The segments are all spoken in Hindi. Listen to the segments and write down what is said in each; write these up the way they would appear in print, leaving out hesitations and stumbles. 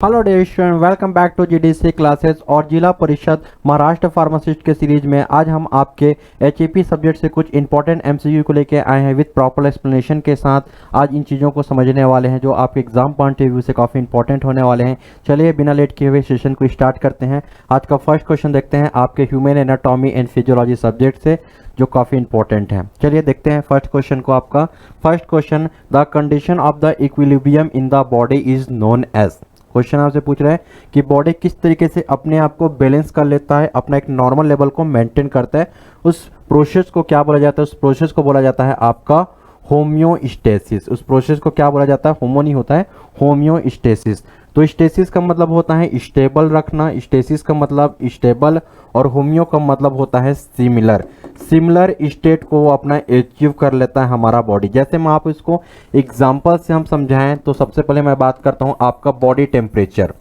Hello dear student, welcome back to GDC classes और जिला परिषद महाराष्ट्र फार्मासिस्ट के सीरीज में आज हम आपके एचईपी सब्जेक्ट से कुछ इंपॉर्टेंट एमसीक्यू को लेकर आए हैं विद प्रॉपर एक्सप्लेनेशन के साथ। आज इन चीज़ों को समझने वाले हैं जो आपके एग्जाम पॉइंट ऑफ व्यू से काफ़ी इंपॉर्टेंट होने वाले हैं। चलिए बिना लेट किए हुए सेशन को स्टार्ट करते हैं। आज का फर्स्ट क्वेश्चन देखते हैं आपके human anatomy and physiology subject से, जो काफ़ी इंपॉर्टेंट है। चलिए देखते हैं फर्स्ट क्वेश्चन को। आपका first question, the condition of the equilibrium in the body is known as. Question आपसे पूछ रहा है कि बॉडी किस तरीके से अपने आप को बैलेंस कर लेता है, अपना एक नॉर्मल लेवल को मेंटेन करता है, उस प्रोसेस को क्या बोला जाता है? उस प्रोसेस को बोला जाता है आपका होम्योस्टेसिस। उस प्रोसेस को क्या बोला जाता है? होमो नहीं होता है, होम्योस्टेसिस। तो स्टेसिस का मतलब होता है स्टेबल रखना, स्टेसिस का मतलब स्टेबल, और होम्यो का मतलब होता है सिमिलर। सिमिलर स्टेट को वो अपना अचीव कर लेता है हमारा बॉडी। जैसे मैं आप इसको एग्जांपल से हम समझाएं तो सबसे पहले मैं बात करता हूं आपका बॉडी टेम्परेचर।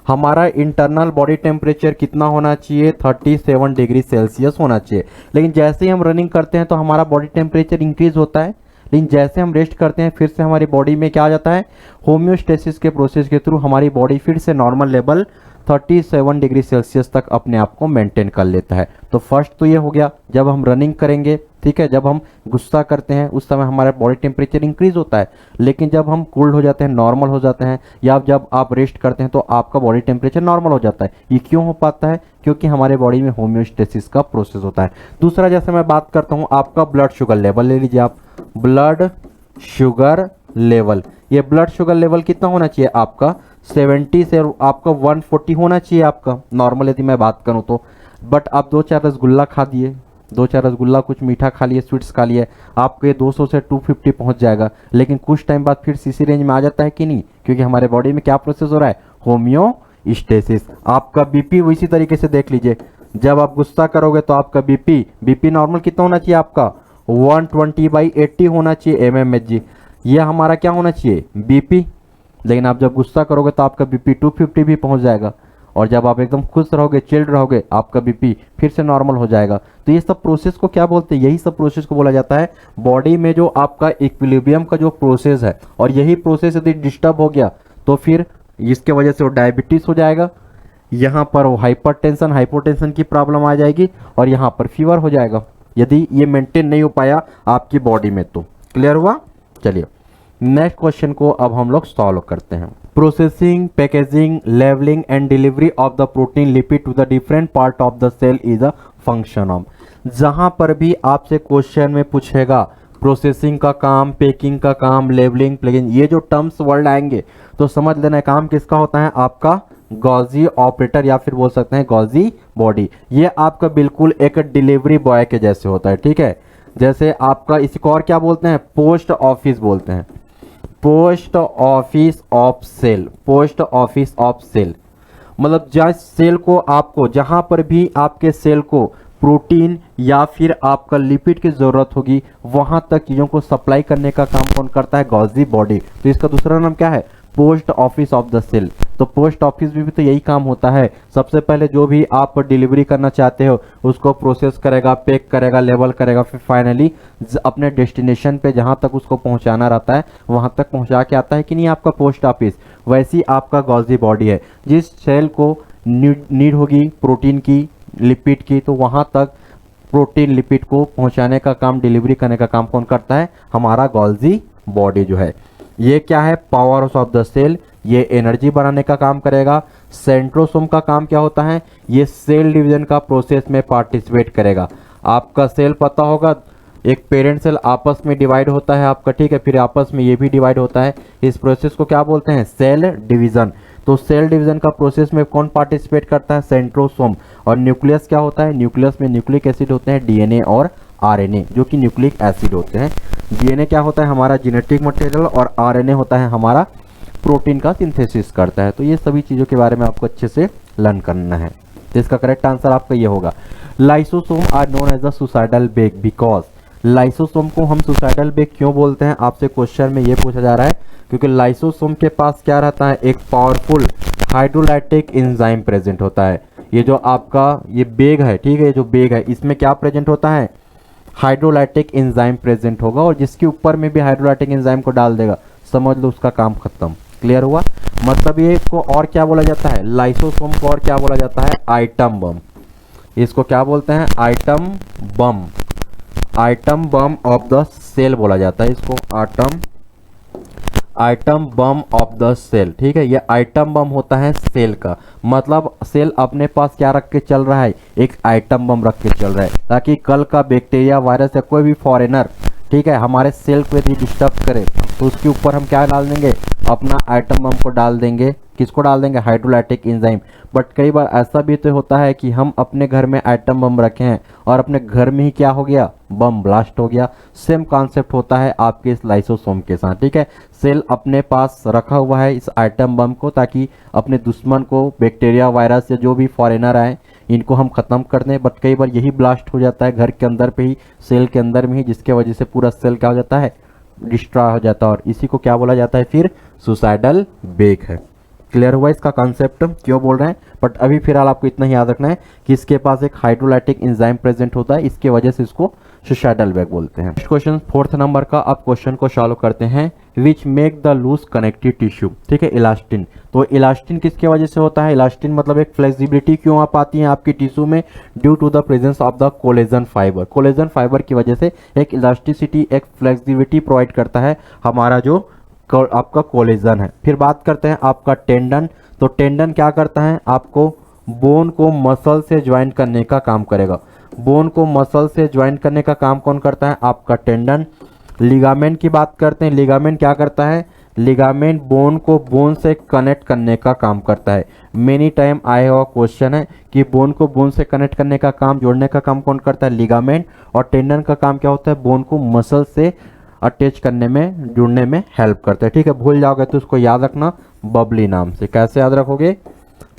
हमारा इंटरनल बॉडी टेम्परेचर कितना होना चाहिए? 37 डिग्री सेल्सियस होना चाहिए। लेकिन जैसे ही हम रनिंग करते हैं तो हमारा बॉडी टेम्परेचर इंक्रीज होता है, लेकिन जैसे हम रेस्ट करते हैं फिर से हमारी बॉडी में क्या आ जाता है? होम्योस्टेसिस के प्रोसेस के थ्रू हमारी बॉडी फिर से नॉर्मल लेवल 37 डिग्री सेल्सियस तक अपने आप को मेंटेन कर लेता है। तो फर्स्ट तो ये हो गया, जब हम रनिंग करेंगे, ठीक है, जब हम गुस्सा करते हैं उस समय हमारा बॉडी टेम्परेचर इंक्रीज होता है, लेकिन जब हम कूल्ड हो जाते हैं, नॉर्मल हो जाते हैं, या जब आप रेस्ट करते हैं तो आपका बॉडी टेम्परेचर नॉर्मल हो जाता है। ये क्यों हो पाता है? क्योंकि हमारे बॉडी में होम्योस्टेसिस का प्रोसेस होता है। दूसरा, जैसे मैं बात करता हूँ आपका ब्लड शुगर लेवल, ले लीजिए आप ब्लड शुगर लेवल। ये ब्लड शुगर लेवल कितना होना चाहिए आपका? 70 से आपका 140 होना चाहिए आपका नॉर्मल, यदि मैं बात करूं तो। बट आप 2-4 रसगुल्ला खा दिए, 2-4 रसगुल्ला, कुछ मीठा खा लिए, स्वीट्स खा लिए, आपके 200 से 250 पहुंच जाएगा। लेकिन कुछ टाइम बाद फिर सीसी रेंज में आ जाता है कि नहीं? क्योंकि हमारे बॉडी में क्या प्रोसेस हो रहा है? होम्योस्टेसिस। आपका बीपी उसी तरीके से देख लीजिए, जब आप गुस्सा करोगे तो आपका बीपी नॉर्मल कितना होना चाहिए आपका? 120/80 होना चाहिए mmHg। यह हमारा क्या होना चाहिए? बीपी। लेकिन आप जब गुस्सा करोगे तो आपका बीपी 250 भी पहुंच जाएगा, और जब आप एकदम खुश रहोगे, चिल्ड रहोगे, आपका बीपी फिर से नॉर्मल हो जाएगा। तो ये सब प्रोसेस को क्या बोलते हैं? यही सब प्रोसेस को बोला जाता है बॉडी में जो आपका इक्विलिब्रियम का जो प्रोसेस है। और यही प्रोसेस यदि डिस्टर्ब हो गया तो फिर इसके वजह से वो डायबिटीज हो जाएगा, यहाँ पर वो हाइपरटेंशन, हाइपोटेंशन की प्रॉब्लम आ जाएगी, और यहाँ पर फीवर हो जाएगा यदि ये मेंटेन नहीं हो पाया आपकी बॉडी में। तो क्लियर हुआ? चलिए नेक्स्ट क्वेश्चन को अब हम लोग सॉल्व करते हैं। Processing, packaging, labelling and delivery of the protein lipid to the different part of the cell is a function of. जहां पर भी आपसे क्वेश्चन में पूछेगा प्रोसेसिंग का काम, पैकिंग का काम, लेवलिंग, प्लेगिंग, ये जो टर्म्स वर्ड आएंगे तो समझ लेना काम किसका होता है? आपका गॉजी ऑपरेटर, या फिर बोल सकते हैं गॉजी बॉडी। ये आपका बिल्कुल एक डिलीवरी बॉय के जैसे होता है, ठीक है। जैसे आपका इसको और क्या बोलते हैं? पोस्ट ऑफिस बोलते हैं, post office of cell. Post office of cell मतलब जहाँ सेल को आपको, जहां पर भी आपके सेल को प्रोटीन या फिर आपका लिपिड की जरूरत होगी, वहां तक चीजों को सप्लाई करने का काम कौन करता है? Golgi body. तो इसका दूसरा नाम क्या है? Post office of the cell. तो पोस्ट ऑफिस में भी तो यही काम होता है। सबसे पहले जो भी आप डिलीवरी करना चाहते हो उसको प्रोसेस करेगा, पैक करेगा, लेबल करेगा, फिर फाइनली अपने डेस्टिनेशन पे जहां तक उसको पहुंचाना रहता है वहां तक पहुंचा के आता है कि नहीं आपका पोस्ट ऑफिस। वैसी आपका गॉजी बॉडी है, जिस सेल को नीड होगी प्रोटीन की, लिपिड की, तो वहां तक प्रोटीन लिपिड को पहुंचाने का काम, डिलीवरी करने का काम कौन करता है? हमारा गॉल्जी बॉडी जो है। ये क्या है? पावर्स ऑफ द सेल, ये एनर्जी बनाने का काम करेगा। सेंट्रोसोम का काम क्या होता है? ये सेल डिवीजन का प्रोसेस में पार्टिसिपेट करेगा। आपका सेल पता होगा, एक पेरेंट सेल आपस में डिवाइड होता है आपका, ठीक है, फिर आपस में ये भी डिवाइड होता है। इस प्रोसेस को क्या बोलते हैं? Cell division. तो सेल डिवीजन का प्रोसेस में कौन पार्टिसिपेट करता है? सेंट्रोसोम। और न्यूक्लियस क्या होता है? न्यूक्लियस में न्यूक्लिक एसिड होते हैं, डीएनए और आरएनए, जो कि न्यूक्लिक एसिड होते हैं। डीएनए क्या होता है? हमारा जेनेटिक मटेरियल, और आरएनए होता है हमारा प्रोटीन का सिंथेसिस करता है। तो ये सभी चीज़ों के बारे में आपको अच्छे से लर्न करना है। तो इसका करेक्ट आंसर आपका ये होगा। Lysosome are known as the suicidal bag because. Lysosome को हम सुसाइडल बेग क्यों बोलते हैं? आपसे क्वेश्चन में ये पूछा जा रहा है क्योंकि लाइसोसोम के पास क्या रहता है? एक पावरफुल हाइड्रोलाइटिक एंजाइम प्रेजेंट होता है। ये जो आपका ये बेग है, ठीक है, जो बेग है इसमें क्या प्रेजेंट होता है? हाइड्रोलाइटिक एंजाइम प्रेजेंट होगा, और जिसके ऊपर में भी हाइड्रोलाइटिक एंजाइम को डाल देगा समझ लो उसका काम खत्म। क्लियर हुआ। मतलब ये इसको और क्या बोला जाता है, लाइसोसोम को और क्या बोला जाता है, आइटम बम। इसको क्या बोलते हैं, atom bomb. Atom bomb of the cell बोला जाता है इसको, atom bomb of the cell. ठीक है, ये आइटम बम होता है सेल का, मतलब सेल अपने पास क्या रख के चल रहा है, एक आइटम बम रख के चल रहा है, ताकि कल का बैक्टीरिया, वायरस या कोई भी फॉरेनर, ठीक है, हमारे सेल को यदि डिस्टर्ब करे तो उसके ऊपर हम क्या डाल देंगे, अपना आइटम बम को डाल देंगे। किसको डाल देंगे, हाइड्रोलाइटिक एंजाइम। बट कई बार ऐसा भी तो होता है कि हम अपने घर में आइटम बम रखे हैं और अपने घर में ही क्या हो गया, बम ब्लास्ट हो गया। सेम कॉन्सेप्ट होता है आपके इस लाइसोसोम के साथ। ठीक है, सेल अपने पास रखा हुआ है इस आइटम बम को, ताकि अपने दुश्मन को, बैक्टीरिया, वायरस या जो भी फॉरेनर आए, इनको हम खत्म कर दें। बट कई बार यही ब्लास्ट हो जाता है घर के अंदर पे ही, सेल के अंदर में ही, जिसके वजह से पूरा सेल क्या हो जाता है, डिस्ट्रॉय हो जाता है। और इसी को क्या बोला जाता है फिर, सुसाइडल वेग है। क्लियर हुआ इसका कॉन्सेप्ट क्यों बोल रहे हैं। बट अभी फिलहाल आपको इतना ही याद रखना है कि इसके पास एक हाइड्रोलाइटिक एंजाइम प्रेजेंट होता है, इसके वजह से इसको सुसाइडल वेग बोलते हैं। नेक्स्ट क्वेश्चन 4th नंबर का, आप क्वेश्चन को सॉल्व करते हैं। Which make the loose connective tissue. ठीक है, इलास्टिन। तो इलास्टिन किसके वजह से होता है, इलास्टिन मतलब एक फ्लेक्सिबिलिटी क्यों आ पाती है आपकी टिश्यू में, due to the presence of the collagen fibre. Collagen fibre की वजह से एक इलास्टिसिटी, एक फ्लेक्सिबिलिटी प्रोवाइड करता है हमारा जो आपका कोलेजन है। फिर बात करते हैं आपका टेंडन। तो टेंडन क्या करता है, आपको बोन को मसल से ज्वाइन करने का काम करेगा। बोन को मसल से ज्वाइन करने का काम कौन करता है, आपका टेंडन। लिगामेंट की बात करते हैं, लिगामेंट क्या करता है, लिगामेंट बोन को बोन से कनेक्ट करने का काम करता है। मेनी टाइम आया हुआ क्वेश्चन है कि बोन को बोन से कनेक्ट करने का काम, जोड़ने का काम कौन करता है, लिगामेंट। और टेंडन का काम क्या होता है, बोन को मसल से अटैच करने में, जुड़ने में हेल्प करते हैं। ठीक है, भूल जाओगे तो उसको याद रखना बबली नाम से। कैसे याद रखोगे,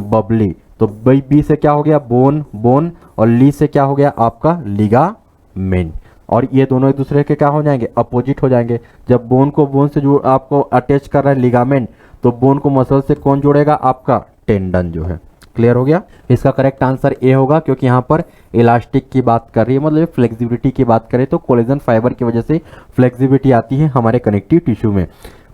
बबली। तो बी से क्या हो गया, बोन, बोन, और ली से क्या हो गया आपका लिगामेंट। और ये दोनों एक दूसरे के क्या हो जाएंगे, अपोजिट हो जाएंगे। जब बोन को बोन से जुड़ आपको अटैच कर रहा है लिगामेंट, तो बोन को मसल से कौन जोड़ेगा, आपका टेंडन जो है। क्लियर हो गया। इसका करेक्ट आंसर ए होगा, क्योंकि यहाँ पर इलास्टिक की बात कर रही है, मतलब फ्लेक्सिबिलिटी की बात करें तो कोलेजन फाइबर की वजह से फ्लेक्सिबिलिटी आती है हमारे कनेक्टिव टिश्यू में।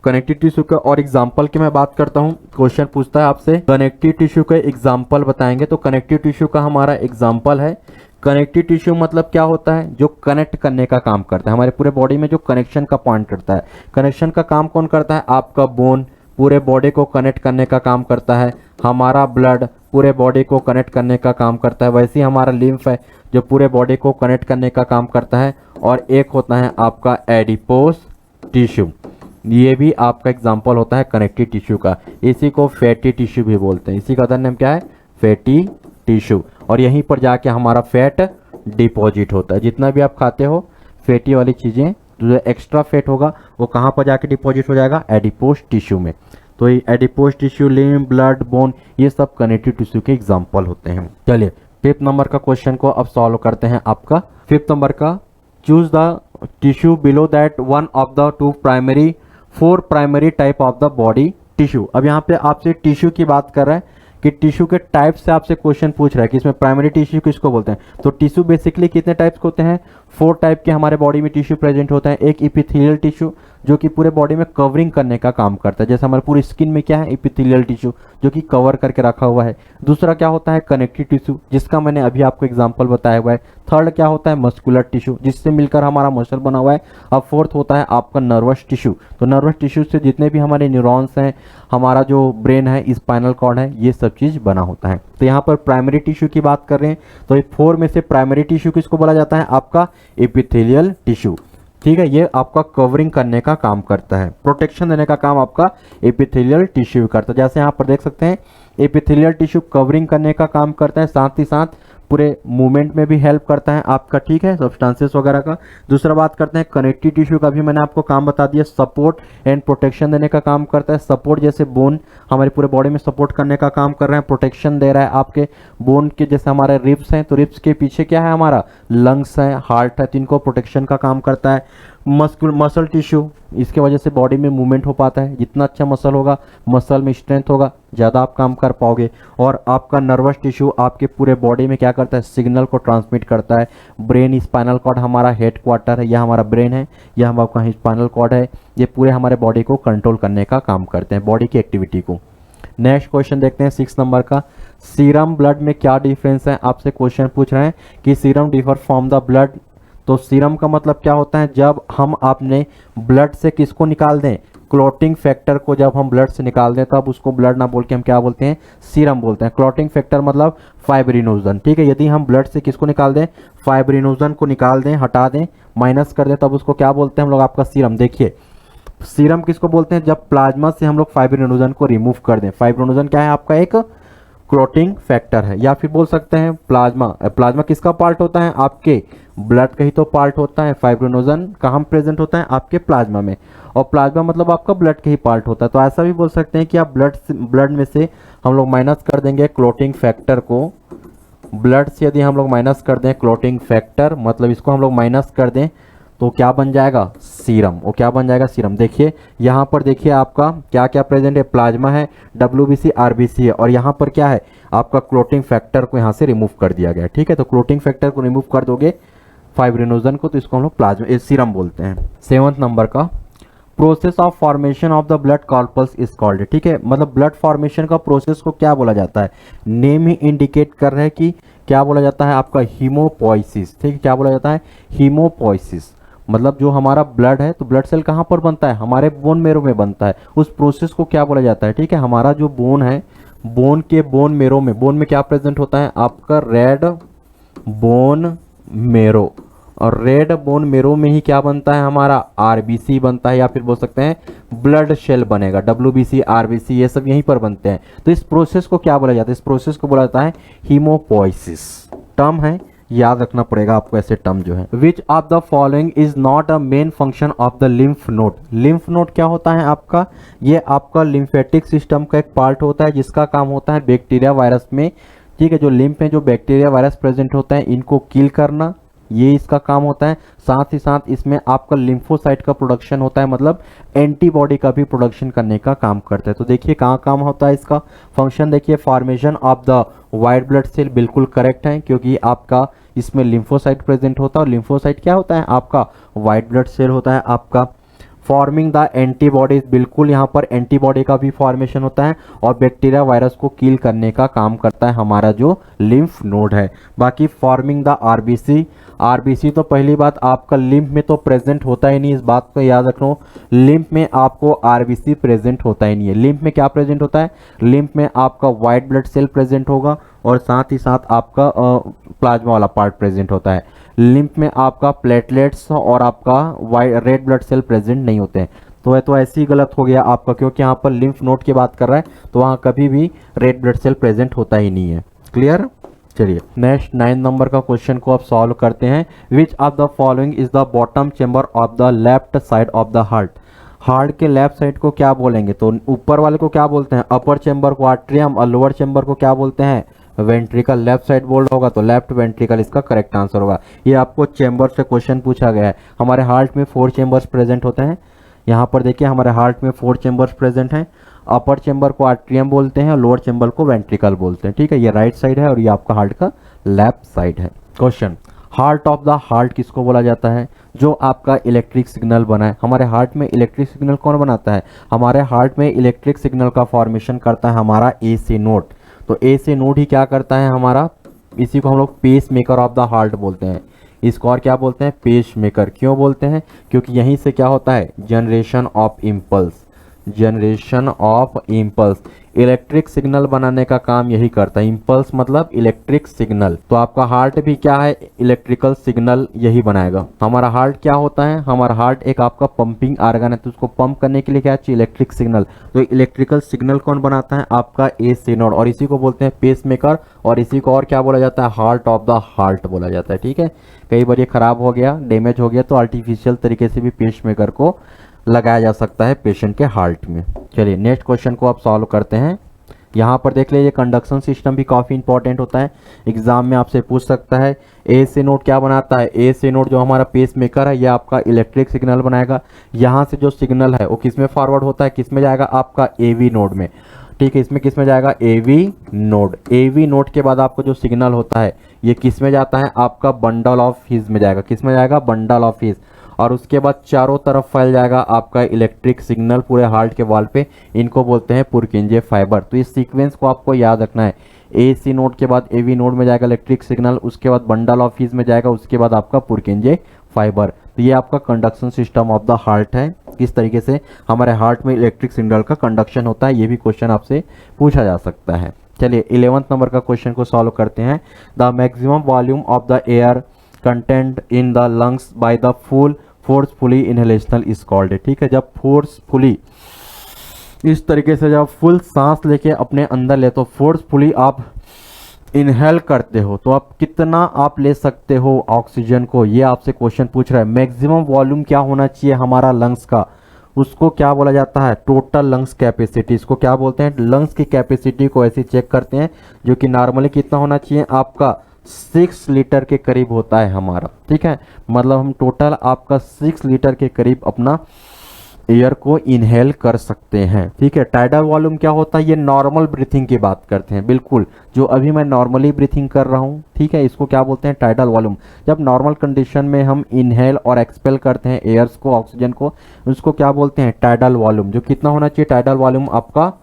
कनेक्टिव टिश्यू का और एग्जांपल की मैं बात करता हूँ, क्वेश्चन पूछता है आपसे कनेक्टिव टिश्यू का एग्जांपल बताएंगे। तो कनेक्टिव टिश्यू का हमारा एग्जांपल है, कनेक्टिव टिश्यू मतलब क्या होता है, जो कनेक्ट करने का काम करता है, हमारे पूरे बॉडी में जो कनेक्शन का पॉइंट करता है। कनेक्शन का काम कौन करता है, आपका बोन पूरे बॉडी को कनेक्ट करने का काम करता है। हमारा ब्लड पूरे बॉडी को कनेक्ट करने का काम करता है। वैसे ही हमारा लिम्फ है जो पूरे बॉडी को कनेक्ट करने का काम करता है। और एक होता है आपका एडिपोस टिश्यू, ये भी आपका एग्जांपल होता है कनेक्टिव टिश्यू का। इसी को फैटी टिश्यू भी बोलते हैं, इसी का अदर नेम क्या है, फैटी टिश्यू। और यहीं पर जाके हमारा फैट डिपॉजिट होता है। जितना भी आप खाते हो फैटी वाली चीज़ें, जो एक्स्ट्रा फैट होगा वो कहाँ पर जाके डिपॉजिट हो जाएगा, एडिपोस टिश्यू में। तो ये adipose tissue, lymph, blood, bone, ये सब कनेक्टिव टिश्यू के एग्जांपल होते हैं। चलिए 5th नंबर का क्वेश्चन को अब सॉल्व करते हैं। आपका 5th नंबर का, choose the tissue below that one of the four primary type of the body tissue. अब यहाँ पे आपसे टिश्यू की बात कर रहा है कि टिश्यू के टाइप से आपसे क्वेश्चन पूछ रहा है कि इसमें प्राइमरी टिश्यू किसको बोलते हैं। तो टिश्यू बेसिकली कितने टाइप्स के होते हैं, 4 टाइप के हमारे बॉडी में टिश्यू प्रेजेंट होता है। एक इपिथेलियल टिश्यू जो कि पूरे बॉडी में कवरिंग करने का काम करता है, जैसे हमारे पूरी स्किन में क्या है, इपिथेलियल टिश्यू जो कि कवर करके रखा हुआ है। दूसरा क्या होता है, कनेक्टिव टिश्यू, जिसका मैंने अभी आपको एग्जांपल बताया हुआ है। थर्ड क्या होता है, मस्कुलर टिश्यू, जिससे मिलकर हमारा मसल बना हुआ है। अब फोर्थ होता है आपका नर्वस टिश्यू। तो नर्वस टिश्यू से जितने भी हमारे न्यूरॉन्स हैं, हमारा जो ब्रेन है, स्पाइनल कॉर्ड है, ये सब चीज़ बना होता है। तो यहाँ पर प्राइमरी टिश्यू की बात कर रहे हैं, तो ये 4 में से प्राइमरी टिश्यू किसको बोला जाता है, आपका एपिथेलियल टिश्यू। ठीक है, ये आपका कवरिंग करने का काम करता है, प्रोटेक्शन देने का काम आपका एपिथेलियल टिश्यू करता है। जैसे यहाँ पर देख सकते हैं, एपिथेलियल टिश्यू कवरिंग करने का काम करता है, साथ ही साथ पूरे मूवमेंट में भी हेल्प करता है आपका, ठीक है, सब्सटेंसेस वगैरह का। दूसरा बात करते हैं कनेक्टिव टिश्यू का, भी मैंने आपको काम बता दिया, सपोर्ट एंड प्रोटेक्शन देने का काम करता है। सपोर्ट जैसे बोन हमारे पूरे बॉडी में सपोर्ट करने का काम कर रहे हैं, प्रोटेक्शन दे रहा है आपके बोन के। जैसे हमारे रिब्स हैं, तो रिब्स के पीछे क्या है, हमारा लंग्स है, हार्ट है, तो इनको प्रोटेक्शन का काम करता है। मसल टिश्यू, इसके वजह से बॉडी में मूवमेंट हो पाता है। जितना अच्छा मसल होगा, मसल में स्ट्रेंथ होगा, ज़्यादा आप काम कर पाओगे। और आपका नर्वस टिश्यू आपके पूरे बॉडी में क्या करता है, सिग्नल को ट्रांसमिट करता है। ब्रेन, स्पाइनल कॉर्ड हमारा हेड क्वार्टर है, यह हमारा ब्रेन है, यह हम आपका स्पाइनल कॉर्ड है, ये पूरे हमारे बॉडी को कंट्रोल करने का काम करते हैं, बॉडी की एक्टिविटी को। नेक्स्ट क्वेश्चन देखते हैं 6 नंबर का। सीरम ब्लड में क्या डिफरेंस है, आपसे क्वेश्चन पूछ रहे हैं कि serum differ from the blood. तो सीरम का मतलब क्या होता है, जब हम आपने ब्लड से किसको निकाल दें, क्लॉटिंग फैक्टर को जब हम ब्लड से निकाल दें तब उसको ब्लड ना बोल के हम क्या बोलते हैं, सीरम बोलते हैं। क्लॉटिंग फैक्टर मतलब फाइब्रिनोजन, ठीक है। यदि हम ब्लड से किसको निकाल दें, फाइब्रिनोजन को निकाल दें, हटा दें, माइनस कर दें, तब उसको क्या बोलते हैं हम लोग, आपका सीरम। देखिए सीरम किसको बोलते हैं, जब प्लाज्मा से हम लोग फाइब्रिनोजन को रिमूव कर दें। फाइब्रिनोजन क्या है, आपका एक क्लॉटिंग फैक्टर है, या फिर बोल सकते हैं प्लाज्मा। प्लाज्मा किसका पार्ट होता है, आपके ब्लड का ही तो पार्ट होता है। फाइब्रिनोजन कहाँ प्रेजेंट होता है, आपके प्लाज्मा में, और प्लाज्मा मतलब आपका ब्लड का ही पार्ट होता है। तो ऐसा भी बोल सकते हैं कि आप ब्लड में से हम लोग माइनस कर देंगे क्लॉटिंग फैक्टर को। ब्लड से यदि हम लोग माइनस कर दें क्लॉटिंग फैक्टर, मतलब इसको हम लोग माइनस कर दें, तो क्या बन जाएगा, सीरम। वो क्या बन जाएगा, सीरम। देखिए यहाँ पर देखिए आपका क्या क्या प्रेजेंट है, प्लाज्मा है, WBC RBC है, और यहाँ पर क्या है, आपका क्लॉटिंग फैक्टर को यहाँ से रिमूव कर दिया गया, ठीक है। तो क्लॉटिंग फैक्टर को रिमूव कर दोगे फाइब्रिनोजन को, तो इसको हम लोग प्लाज्मा सीरम बोलते हैं। 7 नंबर का, process of formation of the blood corpus is called, ठीक है। मतलब ब्लड फॉर्मेशन का प्रोसेस को क्या बोला जाता है, नेम ही इंडिकेट कर रहा है कि क्या बोला जाता है, आपका हीमोपोइसिस, ठीक है। क्या बोला जाता है, हीमोपोइसिस। मतलब जो हमारा ब्लड है, तो ब्लड सेल कहाँ पर बनता है, हमारे बोन मेरो में बनता है। उस प्रोसेस को क्या बोला जाता है, ठीक है। हमारा जो बोन है, बोन के बोन मेरो में, बोन में क्या प्रेजेंट होता है, आपका रेड बोन मेरो, और रेड बोन मेरो में ही क्या बनता है, हमारा RBC बनता है, या फिर बोल सकते हैं ब्लड सेल बनेगा, WBC RBC ये सब यहीं पर बनते हैं। तो इस प्रोसेस को क्या बोला जाता है, इस प्रोसेस को बोला जाता है हीमोपोइसिस। टर्म है, याद रखना पड़ेगा आपको ऐसे टर्म जो है। Which of the following is not a main function of the lymph node. Lymph node क्या होता है आपका, ये आपका लिम्फेटिक सिस्टम का एक पार्ट होता है, जिसका काम होता है बैक्टीरिया वायरस में, ठीक है। जो लिम्फ में जो बैक्टीरिया वायरस प्रेजेंट होता है, इनको किल करना, ये इसका काम होता है। साथ ही साथ इसमें आपका लिम्फोसाइट का प्रोडक्शन होता है, मतलब एंटीबॉडी का भी प्रोडक्शन करने का काम करता है। तो देखिए कहाँ काम होता है इसका फंक्शन, देखिए formation of the white blood cell, बिल्कुल करेक्ट है, क्योंकि आपका इसमें लिम्फोसाइट प्रेजेंट होता है, और लिम्फोसाइट क्या होता है, आपका वाइट ब्लड सेल होता है आपका। फॉर्मिंग द एंटीबॉडीज, बिल्कुल यहाँ पर एंटीबॉडी का भी फॉर्मेशन होता है, और बैक्टीरिया वायरस को किल करने का काम करता है हमारा जो लिम्फ नोड है। बाकी फॉर्मिंग द RBC तो पहली बात आपका लिम्फ में तो प्रेजेंट होता ही नहीं, इस बात को याद रखो। लिम्फ में आपको RBC प्रेजेंट होता ही नहीं है। लिम्फ में क्या प्रेजेंट होता है, लिम्फ में आपका वाइट ब्लड सेल प्रेजेंट होगा, और साथ ही साथ आपका प्लाज्मा वाला पार्ट प्रेजेंट होता है। लिम्फ में आपका प्लेटलेट्स और आपका रेड ब्लड सेल प्रेजेंट नहीं होते हैं। तो ऐसे ही गलत हो गया आपका, क्योंकि यहाँ पर लिम्फ नोड की बात कर रहा है, तो वहाँ कभी भी रेड ब्लड सेल प्रेजेंट होता ही नहीं है। क्लियर। चलिए नेक्स्ट 9 नंबर का क्वेश्चन को आप सॉल्व करते हैं। Which of the following is the bottom chamber of the left side of the heart. Heart के लेफ्ट साइड को क्या बोलेंगे, तो ऊपर वाले को क्या बोलते हैं, अपर चेंबर को आर्ट्रियम, और लोअर चेंबर को क्या बोलते हैं, वेंट्रिकल। लेफ्ट साइड बोल्ड होगा तो लेफ्ट वेंट्रिकल इसका करेक्ट आंसर होगा। ये आपको चेंबर से क्वेश्चन पूछा गया है। हमारे हार्ट में 4 चेंबर्स प्रेजेंट होते हैं। यहाँ पर देखिए हमारे हार्ट में 4 चेंबर्स प्रेजेंट हैं। अपर चेंबर को आर्ट्रियम बोलते हैं, लोअर चेंबर को वेंट्रिकल बोलते हैं, ठीक है। ये राइट साइड है और ये आपका हार्ट का लेफ्ट साइड है। Question, heart of the heart किसको बोला जाता है, जो आपका इलेक्ट्रिक सिग्नल बना है। हमारे हार्ट में इलेक्ट्रिक सिग्नल कौन बनाता है, हमारे हार्ट में इलेक्ट्रिक सिग्नल का फॉर्मेशन करता है हमारा AC नोड। तो AC नोड ही क्या करता है हमारा, इसी को हम लोग pacemaker of the heart बोलते हैं। इसको और क्या बोलते हैं, पेस मेकर। क्यों बोलते हैं, क्योंकि यहीं से क्या होता है, generation of impulse. Generation of impulse, electric signal बनाने का काम यही करता है। इम्पल्स मतलब इलेक्ट्रिक सिग्नल। तो आपका हार्ट भी क्या है, इलेक्ट्रिकल सिग्नल यही बनाएगा। हमारा हार्ट क्या होता है, हमारा हार्ट एक आपका पंपिंग आर्गन है, तो उसको पंप करने के लिए क्या चाहिए, इलेक्ट्रिक सिग्नल। तो इलेक्ट्रिकल सिग्नल कौन बनाता है, आपका AC नोड, और इसी को बोलते हैं पेस मेकर, और इसी को और क्या बोला जाता है, हार्ट ऑफ द हार्ट बोला जाता है, ठीक है। कई बार ये खराब हो गया, डैमेज हो गया, तो आर्टिफिशियल तरीके से भी पेस मेकर को लगाया जा सकता है पेशेंट के हार्ट में। चलिए नेक्स्ट क्वेश्चन को आप सॉल्व करते हैं। यहाँ पर देख लीजिए कंडक्शन सिस्टम भी काफ़ी इंपॉर्टेंट होता है, एग्जाम में आपसे पूछ सकता है। AC नोड क्या बनाता है? AC नोड जो हमारा पेस मेकर है, यह आपका इलेक्ट्रिक सिग्नल बनाएगा। यहाँ से जो सिग्नल है वो किस में फॉरवर्ड होता है, किस में जाएगा? आपका AV नोड में। ठीक है, इसमें किस में जाएगा? AV node. AV नोड के बाद आपका जो सिग्नल होता है ये किस में जाता है? आपका बंडल ऑफ हिज में जाएगा। किस में जाएगा? Bundle of his. और उसके बाद चारों तरफ फैल जाएगा आपका इलेक्ट्रिक सिग्नल पूरे हार्ट के वॉल पे। इनको बोलते हैं पुरकिंजे फाइबर। तो इस सीक्वेंस को आपको याद रखना है। AC नोड के बाद AV नोड में जाएगा इलेक्ट्रिक सिग्नल, उसके बाद बंडल ऑफ हिज में जाएगा, उसके बाद आपका पुरकिंजे फाइबर। तो ये आपका conduction system of the heart है। किस तरीके से हमारे हार्ट में इलेक्ट्रिक सिग्नल का कंडक्शन होता है, ये भी क्वेश्चन आपसे पूछा जा सकता है। चलिए 11th नंबर का क्वेश्चन को सॉल्व करते हैं। The maximum volume of the air content in the lungs by the full forcefully inhalational is called. ठीक है, जब फोर्सफुली इस तरीके से जब फुल सांस लेके अपने अंदर ले, तो फोर्सफुली आप इनहेल करते हो तो आप कितना आप ले सकते हो ऑक्सीजन को, ये आपसे क्वेश्चन पूछ रहा है। मैक्सिमम वॉल्यूम क्या होना चाहिए हमारा लंग्स का, उसको क्या बोला जाता है? Total lungs capacity. इसको क्या बोलते हैं? लंग्स की कैपेसिटी को ऐसे चेक करते हैं, जो कि नॉर्मली कितना होना चाहिए आपका 6 लीटर के करीब होता है हमारा। ठीक है, मतलब हम टोटल आपका 6 लीटर के करीब अपना एयर को इनहेल कर सकते हैं। ठीक है, टाइडल वॉल्यूम क्या होता है? ये नॉर्मल ब्रीथिंग की बात करते हैं, बिल्कुल जो अभी मैं नॉर्मली ब्रीथिंग कर रहा हूँ। ठीक है, इसको क्या बोलते हैं? Tidal volume. जब नॉर्मल कंडीशन में हम इनहेल और एक्सपेल करते हैं एयर्स को, ऑक्सीजन को, उसको क्या बोलते हैं? Tidal volume. जो कितना होना चाहिए टाइडल वॉल्यूम आपका?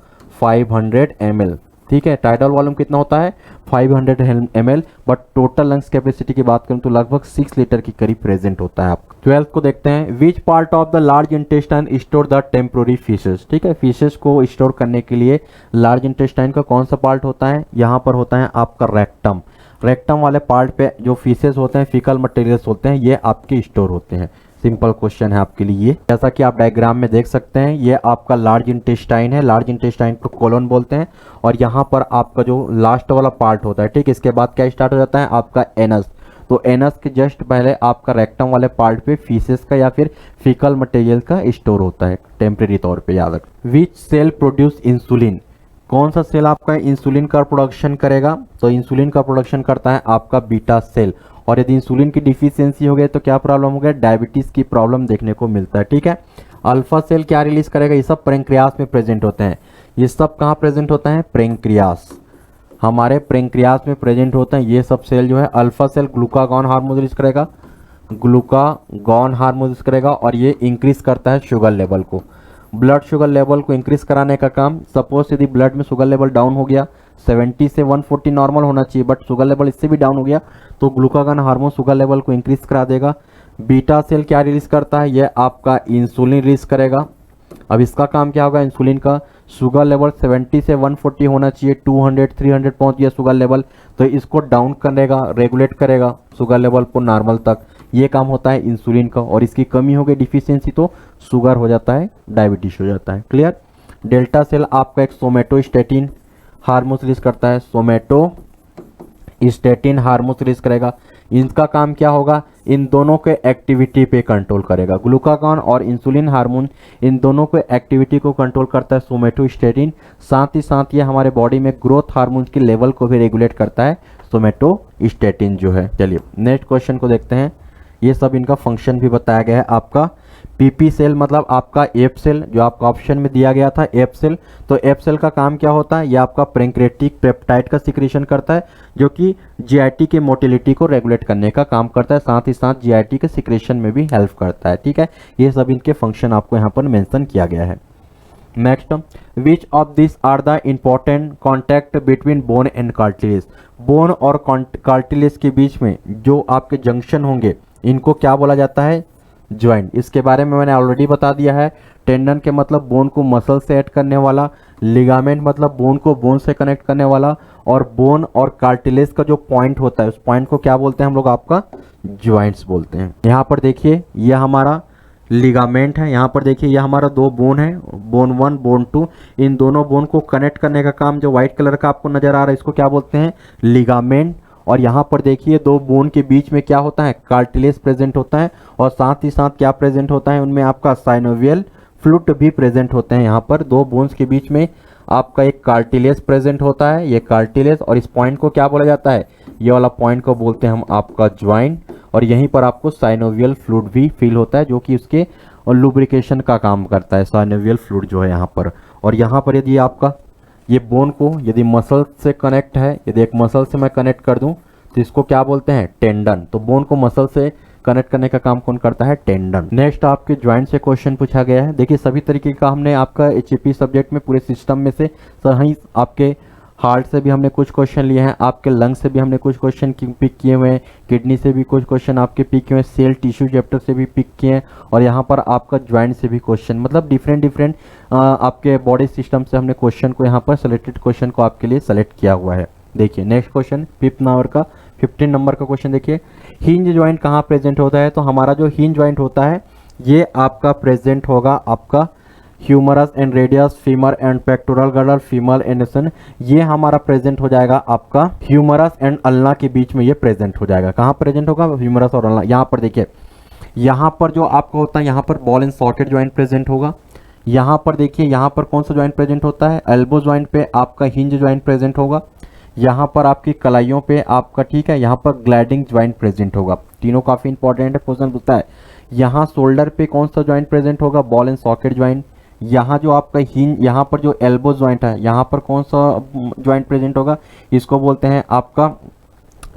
500 ml। ठीक है, टाइडल वॉल्यूम कितना होता है? 500 ml। But total lungs capacity की बात करूं तो लगभग 6 लीटर के करीब प्रेजेंट होता है आपका। 12th को देखते हैं। Which part of the large intestine store the temporary fishes. ठीक है, फिशेस को स्टोर करने के लिए लार्ज इंटेस्टाइन का कौन सा पार्ट होता है? यहाँ पर होता है आपका रेक्टम। रेक्टम वाले पार्ट पे जो फिशेस होते हैं, फीकल मटेरियल्स होते हैं, ये आपके स्टोर होते हैं। सिंपल क्वेश्चन है आपके लिए। जैसा कि आप डायग्राम में देख सकते हैं, ये आपका लार्ज इंटेस्टाइन है। लार्ज इंटेस्टाइन को कोलन बोलते हैं। और यहाँ पर आपका जो लास्ट वाला पार्ट होता है, ठीक, इसके बाद क्या स्टार्ट हो जाता है? आपका एनस। तो एनस के जस्ट पहले आपका रेक्टम वाले पार्ट पे फीसेस का या फिर फीकल मटेरियल का स्टोर होता है टेम्परेरी तौर पे, याद रख। विच सेल प्रोड्यूस इंसुलिन। कौन सा सेल आपका इंसुलिन का प्रोडक्शन करेगा? तो इंसुलिन का प्रोडक्शन करता है आपका बीटा सेल। और यदि इंसुलिन की डिफिशियंसी हो गई तो क्या प्रॉब्लम हो गया? डायबिटीज की प्रॉब्लम देखने को मिलता है। ठीक है, अल्फा सेल क्या रिलीज करेगा? ये सब पैंक्रियास में प्रेजेंट होते हैं। ये सब कहाँ प्रेजेंट होता है? पैंक्रियास। हमारे पैंक्रियास में प्रेजेंट होते हैं ये सब सेल। जो है alpha cell glucagon hormone release करेगा, ग्लूकागॉन हार्मोन रिलीज करेगा, और ये इंक्रीज करता है शुगर लेवल को। ब्लड शुगर लेवल को इंक्रीज कराने का काम। सपोज यदि ब्लड में शुगर लेवल डाउन हो गया, 70 से 140 नॉर्मल होना चाहिए, बट शुगर लेवल इससे भी डाउन हो गया, तो ग्लूकागॉन हार्मोन शुगर लेवल को इंक्रीज करा देगा। बीटा सेल क्या रिलीज करता है? यह आपका इंसुलिन रिलीज करेगा। अब इसका काम क्या होगा? इंसुलिन का शुगर लेवल 70 से 140 होना चाहिए, 200 300 पहुंच गया शुगर लेवल, तो इसको डाउन करेगा, रेगुलेट करेगा शुगर लेवल को नॉर्मल तक। ये काम होता है इंसुलिन का। और इसकी कमी हो गई, डिफिशियंसी, तो शुगर हो जाता है, डायबिटीज हो जाता है। क्लियर। डेल्टा सेल आपका एक सोमेटोस्टेटिन हार्मोन रिलीज करता है, सोमेटोस्टेटिन हार्मोन रिलीज करेगा। इनका काम क्या होगा? इन दोनों के एक्टिविटी पे कंट्रोल करेगा। ग्लूकागॉन और इंसुलिन हार्मोन, इन दोनों के एक्टिविटी को कंट्रोल करता है सोमेटोस्टेटिन। साथ ही साथ ये हमारे बॉडी में ग्रोथ हार्मोन की लेवल को भी रेगुलेट करता है सोमेटोस्टेटिन जो है। चलिए नेक्स्ट क्वेश्चन को देखते हैं। ये सब इनका फंक्शन भी बताया गया है आपका। पीपी सेल मतलब आपका एफ सेल, जो आपका ऑप्शन में दिया गया था एफ सेल। तो एफ सेल का काम क्या होता है? ये आपका पैंक्रेटिक पेप्टाइड का सिक्रीशन करता है, जो कि जीआईटी के मोटिलिटी को रेगुलेट करने का काम करता है। साथ ही साथ जीआईटी के सिक्रेशन में भी हेल्प करता है। ठीक है, ये सब इनके फंक्शन आपको यहाँ पर मेंशन किया गया है। Next, which of this are the important contact between bone and cartilage. Bone और कार्टिलेज के बीच में जो आपके जंक्शन होंगे, इनको क्या बोला जाता है? ज्वाइंट। इसके बारे में मैंने ऑलरेडी बता दिया है। टेंडन के मतलब बोन को मसल से ऐड करने वाला, लिगामेंट मतलब बोन को बोन से कनेक्ट करने वाला, और बोन और कार्टिलेज का जो पॉइंट होता है, उस पॉइंट को क्या बोलते हैं हम लोग? आपका ज्वाइंट्स बोलते हैं। यहाँ पर देखिए, यह हमारा लिगामेंट है। यहाँ पर देखिए, यह हमारा दो बोन है, बोन 1 बोन 2। इन दोनों बोन को कनेक्ट करने का काम जो व्हाइट कलर का आपको नजर आ रहा है, इसको क्या बोलते हैं? लिगामेंट। और यहाँ पर देखिए, दो बोन के बीच में क्या होता है? कार्टिलेज प्रेजेंट होता है। और साथ ही साथ क्या प्रेजेंट होता है उनमें? आपका साइनोवियल फ्लूइड भी प्रेजेंट होते हैं। यहाँ पर दो बोन्स के बीच में आपका एक कार्टिलेज प्रेजेंट होता है, ये कार्टिलेज, और इस पॉइंट को क्या बोला जाता है, ये वाला पॉइंट को बोलते हैं हम आपका ज्वाइंट। और यहीं पर आपको साइनोवियल फ्लूइड भी फील होता है जो कि उसके लुब्रिकेशन का काम करता है, साइनोवियल फ्लूइड जो है यहाँ पर। और यहाँ पर यदि आपका ये बोन को यदि मसल से कनेक्ट है, यदि एक मसल से मैं कनेक्ट कर दूं तो इसको क्या बोलते हैं, टेंडन। तो बोन को मसल से कनेक्ट करने का काम कौन करता है, टेंडन। नेक्स्ट आपके ज्वाइंट से क्वेश्चन पूछा गया है। देखिए सभी तरीके का हमने आपका एचईपी सब्जेक्ट में पूरे सिस्टम में से सही, आपके हार्ट से भी हमने कुछ क्वेश्चन लिए हैं, आपके लंग से भी हमने कुछ क्वेश्चन पिक किए हुए हैं, किडनी से भी कुछ क्वेश्चन आपके पिक किए हुए हैं, सेल टिश्यू चैप्टर से भी पिक किए हैं, और यहाँ पर आपका ज्वाइंट से भी क्वेश्चन, मतलब डिफरेंट आपके बॉडी सिस्टम से हमने क्वेश्चन को यहाँ पर सेलेक्टेड क्वेश्चन को आपके लिए सेलेक्ट किया हुआ है। देखिए नेक्स्ट क्वेश्चन 15 नंबर का क्वेश्चन देखिए, हिंज ज्वाइंट कहाँ प्रेजेंट होता है। तो हमारा जो हिंज ज्वाइंट होता है ये आपका प्रेजेंट होगा आपका humerus and radius femur and pectoral girdle फीमल एंडसन, ये हमारा प्रेजेंट हो जाएगा आपका ह्यूमरस एंड अल्ना के बीच में, ये प्रेजेंट हो जाएगा। कहाँ प्रेजेंट होगा, ह्यूमरस और अल्ना। यहाँ पर देखिए, यहाँ पर जो आपका होता है, यहाँ पर ball and socket joint present होगा। यहाँ पर देखिए, यहाँ पर कौन सा ज्वाइंट प्रेजेंट होता है, एल्बो ज्वाइंट पे आपका हिंज ज्वाइंट प्रेजेंट होगा। यहाँ पर आपकी कलाइयों पे आपका, ठीक है, यहाँ पर ग्लाइडिंग ज्वाइंट प्रेजेंट होगा। तीनों काफी इंपॉर्टेंट है, क्वेश्चन पूछता है। यहाँ शोल्डर पे कौन सा ज्वाइंट प्रेजेंट होगा, बॉल एंड सॉकेट ज्वाइंट। यहाँ जो आपका हिंज, यहाँ पर जो एल्बो ज्वाइंट है, यहाँ पर कौन सा ज्वाइंट प्रेजेंट होगा, इसको बोलते हैं आपका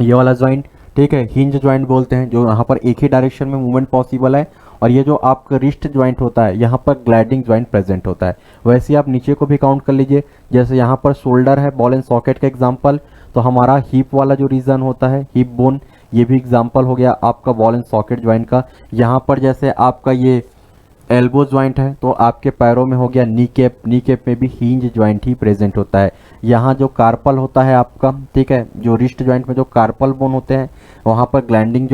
ये वाला ज्वाइंट, ठीक है, हिंज ज्वाइंट बोलते हैं, जो यहाँ पर एक ही डायरेक्शन में मूवमेंट पॉसिबल है। और ये जो आपका रिस्ट ज्वाइंट होता है, यहाँ पर ग्लाइडिंग ज्वाइंट प्रेजेंट होता है। वैसे ही आप नीचे को भी काउंट कर लीजिए, जैसे यहाँ पर शोल्डर है, बॉल एंड सॉकेट का एग्जाम्पल, तो हमारा हिप वाला जो रीजन होता है, हिप बोन, ये भी एग्जाम्पल हो गया आपका बॉल एंड सॉकेट ज्वाइंट का। यहाँ पर जैसे आपका ये एल्बो ज्वाइंट है, तो आपके पैरों में हो गया नी कैप, नी कैप में भी हिंज ज्वाइंट ही प्रेजेंट होता है। यहाँ जो कार्पल होता है आपका, ठीक है, जो रिस्ट ज्वाइंट में जो कार्पल बोन होते हैं, वहाँ पर ग्लैंडिंग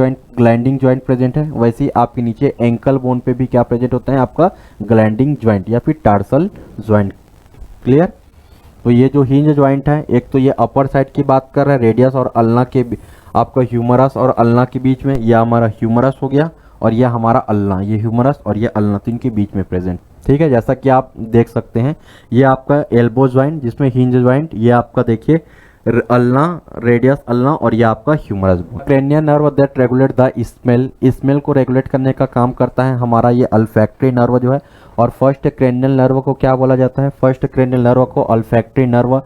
ज्वाइंट प्रेजेंट है। वैसे ही आपके नीचे एंकल बोन पे भी क्या प्रेजेंट होता है, आपका ग्लैंडिंग ज्वाइंट या फिर टार्सल ज्वाइंट। क्लियर। तो ये जो हिंज ज्वाइंट है, एक तो ये अपर साइड की बात कर रहा है, रेडियस और अल्ना के, आपका ह्यूमरस और अल्ना के बीच में, यह हमारा ह्यूमरस हो गया, और यह हमारा अल्ना, ये ह्यूमरस और ये अल्ना, तीन के बीच में प्रेजेंट, ठीक है। जैसा कि आप देख सकते हैं, ये आपका एल्बो ज्वाइंट जिसमें हिंज ज्वाइंट, ये आपका देखिए अल्ना, रेडियस अल्ना, और ये आपका humerus bone. Cranial nerve that regulate the smell, smell को रेगुलेट करने का काम करता है हमारा ये अल्फैक्टरी नर्व जो है। और फर्स्ट क्रेनियल नर्व को क्या बोला जाता है, फर्स्ट क्रेनियल नर्व को अल्फैक्टरी नर्व।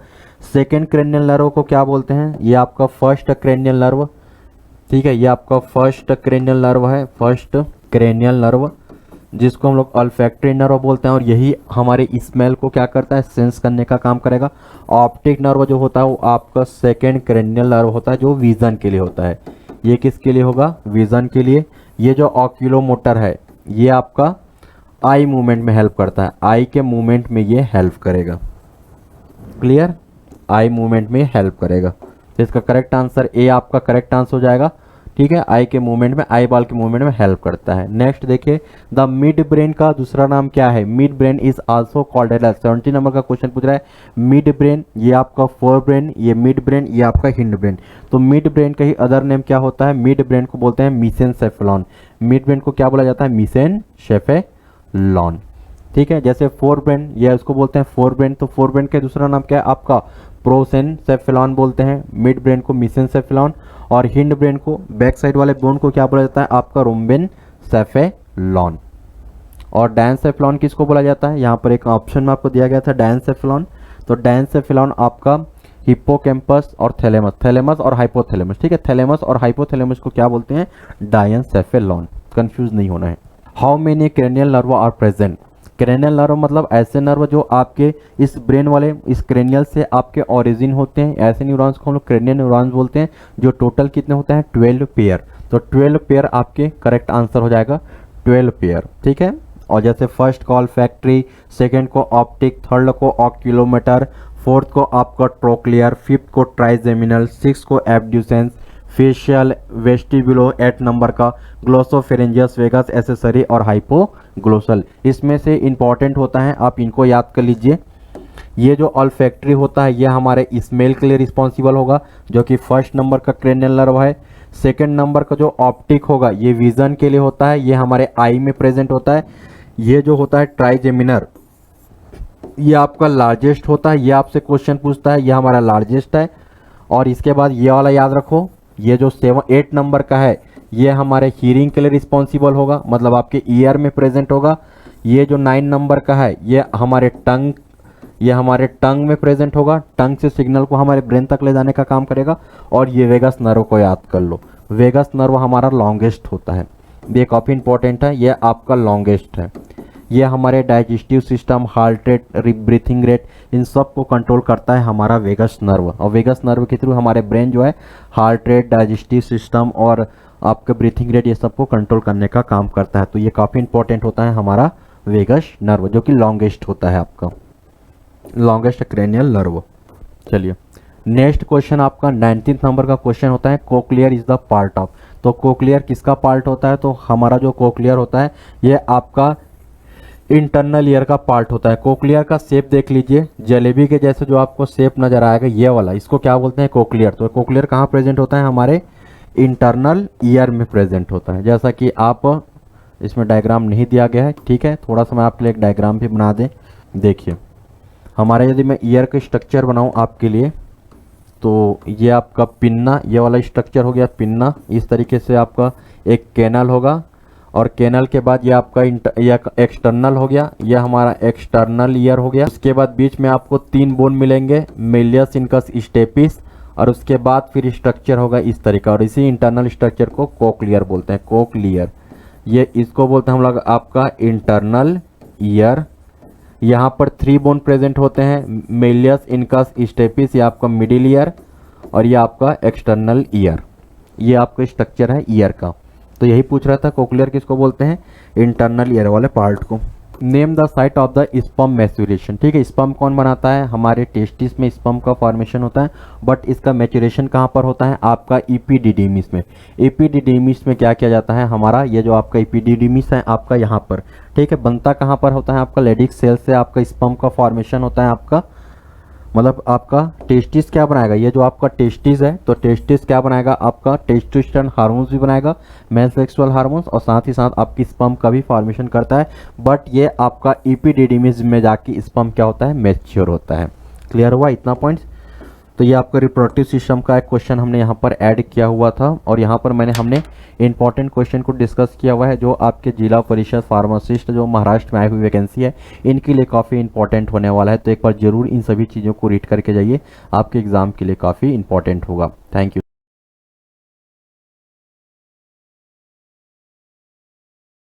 सेकेंड क्रेनियल नर्व को क्या बोलते हैं, ये आपका फर्स्ट क्रेनियल नर्व, ठीक है, ये आपका फर्स्ट क्रेनियल नर्व है, फर्स्ट क्रेनियल नर्व, जिसको हम लोग अल्फैक्टरी नर्व बोलते हैं। और यही हमारे स्मेल को क्या करता है, सेंस करने का काम करेगा। ऑप्टिक नर्व जो होता है वो आपका सेकेंड क्रेनियल नर्व होता है, जो विजन के लिए होता है। ये किसके लिए होगा, विजन के लिए। ये जो ऑक्यूलोमोटर है, ये आपका आई मूवमेंट में हेल्प करता है, आई के मूवमेंट में ये हेल्प करेगा। क्लियर, आई मूवमेंट में हेल्प करेगा। तो इसका करेक्ट आंसर ए आपका करेक्ट आंसर हो जाएगा, ठीक है। आई के मूवमेंट में, आई बाल के मूवमेंट में हेल्प करता है। नेक्स्ट देखिए, द मिड ब्रेन का दूसरा नाम क्या है, midbrain is also called as, 70 number का क्वेश्चन पूछ रहा है। मिड ब्रेन, ये आपका फोर ब्रेन, ये मिड ब्रेन, ये आपका हिंड ब्रेन। तो मिड ब्रेन का ही अदर नेम क्या होता है, मिड ब्रेन को बोलते हैं मीसेनसेफेलॉन। मिड ब्रेन को क्या बोला जाता है, मीसेनसेफेलॉन, ठीक है। जैसे फोर ब्रेन, ये उसको बोलते हैं फोर ब्रेन, तो फोर ब्रेन का दूसरा नाम क्या है आपका, प्रोसेनसेफेलॉन बोलते हैं। मिड ब्रेन को मीसेनसेफेलॉन, और हिंड ब्रेन को, बैक साइड वाले बोन को क्या बोला जाता है आपका, रोम्बेनसेफेलॉन। और डायनसेफेलॉन किसको बोला जाता है, यहाँ पर एक ऑप्शन में आपको दिया गया था डायनसेफेलॉन। तो डायनसेफेलॉन आपका हिप्पोकैम्पस और थैलेमस, थैलेमस और हाइपोथैलेमस, ठीक है, थैलेमस और हाइपोथैलेमस को क्या बोलते हैं, डायनसेफेलॉन। कंफ्यूज नहीं होना है। How many cranial nerve are present, cranial nerve मतलब ऐसे नर्व जो आपके इस ब्रेन वाले, इस क्रेनियल से आपके ओरिजिन होते हैं, ऐसे न्यूरॉन्स को हम लोग क्रेनियल न्यूरॉन्स बोलते हैं, जो टोटल कितने होते हैं, 12 पेयर। तो 12 पेयर आपके करेक्ट आंसर हो जाएगा, 12 पेयर, ठीक है। और जैसे फर्स्ट को ऑल्फैक्टरी, सेकेंड को ऑप्टिक, थर्ड को ऑक्यूलोमीटर, फोर्थ को आपका ट्रोक्लियर, फिफ्थ को ट्राइजेमिनल, सिक्स को एब्ड्यूसेंस, फेशियल, वेस्टिबुलो, 8 नंबर का ग्लोसोफेरेंजियस, वेगस, एसेसरी और हाइपोग्लोसल। इसमें से इंपॉर्टेंट होता है, आप इनको याद कर लीजिए। ये जो ऑल्फैक्टरी होता है, ये हमारे स्मेल के लिए रिस्पॉन्सिबल होगा, जो कि फर्स्ट नंबर का क्रेनियल नर्व है। सेकेंड नंबर का जो ऑप्टिक होगा, ये विजन के लिए होता है, ये हमारे आई में प्रेजेंट होता है। ये जो होता है ट्राइजेमिनर, ये आपका लार्जेस्ट होता है, ये आपसे क्वेश्चन पूछता है, ये हमारा लार्जेस्ट है। और इसके बाद ये वाला याद रखो, ये जो 8 नंबर का है ये हमारे हीरिंग के लिए रिस्पॉन्सिबल होगा, मतलब आपके ईयर में प्रेजेंट होगा। ये जो 9 नंबर का है ये हमारे टंग में प्रेजेंट होगा, टंग से सिग्नल को हमारे ब्रेन तक ले जाने का काम करेगा। और ये वेगस नर्व को याद कर लो, वेगस नर्व हमारा लॉन्गेस्ट होता है, ये काफ़ी इंपॉर्टेंट है, ये आपका लॉन्गेस्ट है। ये हमारे digestive system, heart rate, breathing rate, इन सब को कंट्रोल करता है हमारा वेगस नर्व। और वेगस नर्व के थ्रू हमारे ब्रेन जो है हार्ट रेट, डाइजेस्टिव सिस्टम और आपका ब्रीथिंग रेट ये सब को कंट्रोल करने का काम करता है। तो ये काफ़ी इंपॉर्टेंट होता है हमारा वेगस नर्व, जो कि लॉन्गेस्ट होता है, आपका लॉन्गेस्ट क्रेनियल नर्व। चलिए नेक्स्ट क्वेश्चन आपका 19 नंबर का क्वेश्चन होता है, cochlear is the part of. तो कोक्लियर किसका पार्ट होता है? तो हमारा जो कोक्लियर होता है ये आपका इंटरनल ईयर का पार्ट होता है। कोक्लियर का शेप देख लीजिए, जलेबी के जैसे जो आपको शेप नजर आएगा ये वाला, इसको क्या बोलते हैं? कोक्लियर। तो कोक्लियर कहाँ प्रेजेंट होता है? हमारे इंटरनल ईयर में प्रेजेंट होता है। जैसा कि आप इसमें डायग्राम नहीं दिया गया है, ठीक है, थोड़ा सा मैं आपके लिए एक डायग्राम भी बना दें। देखिए हमारे, यदि मैं ईयर का स्ट्रक्चर बनाऊं आपके लिए, तो ये आपका पिन्ना, ये वाला स्ट्रक्चर हो गया पिन्ना। इस तरीके से आपका एक कैनल होगा और कैनल के बाद ये आपका एक्सटर्नल हो गया, यह हमारा एक्सटर्नल ईयर हो गया। उसके बाद बीच में आपको 3 बोन मिलेंगे, मेलियस, इनकस, स्टेपिस, और उसके बाद फिर स्ट्रक्चर होगा इस तरीका। और इसी इंटरनल स्ट्रक्चर को कोक्लियर बोलते हैं, कोक्लियर। ये इसको बोलते हैं हम लोग आपका इंटरनल ईयर। यहाँ पर 3 बोन प्रेजेंट होते हैं, मेलियस, इनकस, स्टेपिस, ये आपका मिडिल ईयर, और ये आपका एक्सटर्नल ईयर। ये आपका स्ट्रक्चर है ईयर का। तो यही पूछ रहा था कोक्लियर किसको बोलते हैं? इंटरनल ईयर वाले पार्ट को। Name the site of the sperm maturation. ठीक है, स्पर्म कौन बनाता है? हमारे टेस्टिस में स्पर्म का फॉर्मेशन होता है, बट इसका मैच्योरेशन कहाँ पर होता है? आपका इपीडिडीमिस में। इपीडिडीमिस में क्या किया जाता है? हमारा ये जो आपका इपीडिडीमिस है आपका यहाँ पर, ठीक है, बनता कहाँ पर होता है? आपका लेडिक सेल से आपका स्पर्म का फॉर्मेशन होता है आपका, मतलब आपका टेस्टिस क्या बनाएगा? ये जो आपका टेस्टिस है, तो टेस्टिस क्या बनाएगा? आपका टेस्टोस्टेरोन हार्मोन्स भी बनाएगा, मेल सेक्सुअल हार्मोन्स, और साथ ही साथ आपकी स्पर्म का भी फॉर्मेशन करता है। बट ये आपका इपीडिडीमिस में जाके स्पर्म क्या होता है? मैच्योर होता है। क्लियर हुआ इतना पॉइंट्स? तो ये आपका रिप्रोडक्टिव सिस्टम का एक क्वेश्चन हमने यहाँ पर ऐड किया हुआ था, और यहाँ पर हमने इंपॉर्टेंट क्वेश्चन को डिस्कस किया हुआ है, जो आपके जिला परिषद फार्मासिस्ट जो महाराष्ट्र में आई हुई वैकेंसी है, इनके लिए काफ़ी इंपॉर्टेंट होने वाला है। तो एक बार जरूर इन सभी चीज़ों को रीड करके जाइए, आपके एग्जाम के लिए काफ़ी इंपॉर्टेंट होगा। Thank you.